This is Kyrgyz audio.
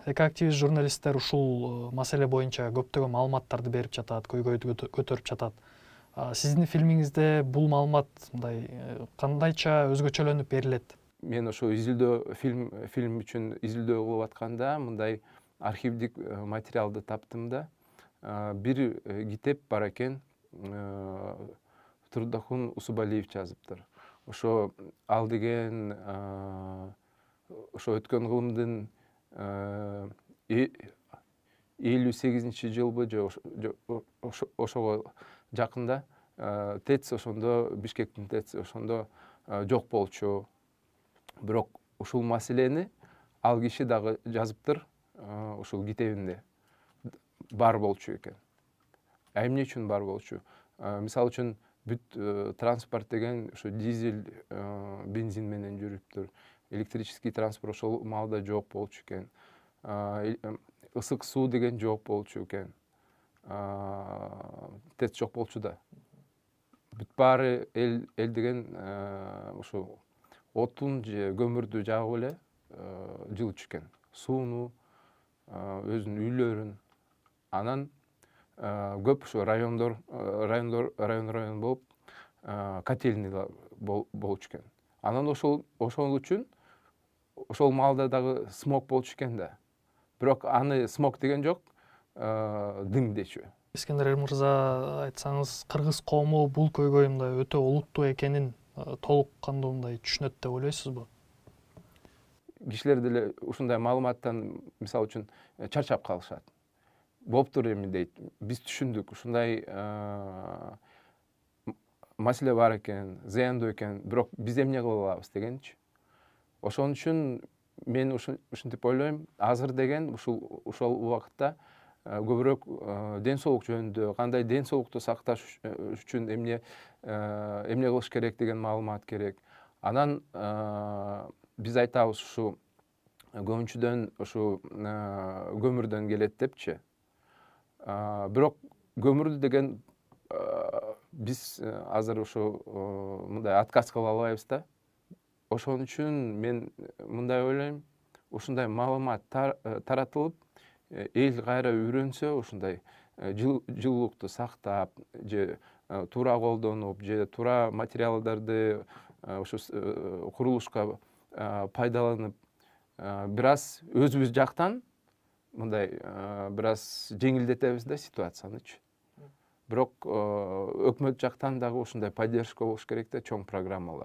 Экоактивист журналисттер ушул маселе боюнча көптөгөн маалыматтарды берип жатат, көйгөйдү көтөрүп жатат. Сиздин фильмиңизде бул маалымат мындай кандайча өзгөчөлөнүп берилет? Мен ошо изилдөө фильм үчүн изилдөө кылып атканда мындай архивдик материалды таптым да. Бир китеп бар экен, Турдахун Усубалиев жазыптыр. Ошо ал деген ошо өткөн кылымдын 58-жыл же ошого жакында ТЭЦ ошондо, Бишкектин ТЭЦ ошондо жок болчу. Бирок ушул маселени ал киши дагы жазыптыр ушул китебинде. Бар болчу экен. Эмне үчүн бар болчу? Мисалы үчүн бүт транспорт деген ошо дизель, бензин менен жүрүптүр. Электрический транспорт ошол маалда жок болчу экен. Ысык суу деген жок болчу экен. ТЭЦ жок болчу да. Бүт баары эл деген ошо отун же көмүрдү жагып эле жылычу экен. Сууну, өзүнүн үйлөрүн. Анан көп ошо район болуп, котельныйлар болчу экен. Анан ошол үчүн ошол маалда дагы смог болчу экен да. Бирок аны смог деген жок, дым дечү. Искендер мырза, айтсаңыз, кыргыз коому бул көйгөй мындай өтө олуттуу экенин толук кандуу мындай түшүнөт деп ойлойсузбу? Кишилер деле ушундай маалыматтан мисалы үчүн чарчап калышат. Болуптур эми дейт. Биз түшүндүк, ушундай маселе бар экен, зыяндуу экен, бирок биз эмне кыла алабыз дегенчи. Ошон үчүн мен ушинтип ойлойм, азыр деген ушул убакытта көбүрөөк ден соолук жөнүндө, кандай ден соолукту сакташ үчүн эмне кылыш керек деген маалымат керек. Анан биз айтабыз ушу көбүнчөдөн ушу көмүрдөн келет депчи. Бирок көмүрдү деген биз азыр ушу мындай отказ кыла албайбыз да. Ошон үчүн мен мындай ойлойм, ушундай маалымат таратылып, эл кайра үйрөнсө, ушундай жылуулукту сактап, же туура колдонуп, же туура материалдарды ушу курулушка пайдаланып, бир аз өзүбүз жактан мындай бир аз жеңилдетебиз да ситуациянычы. Бирок өкмөт жактан дагы ушундай поддержка болуш керек да, чоң программалар.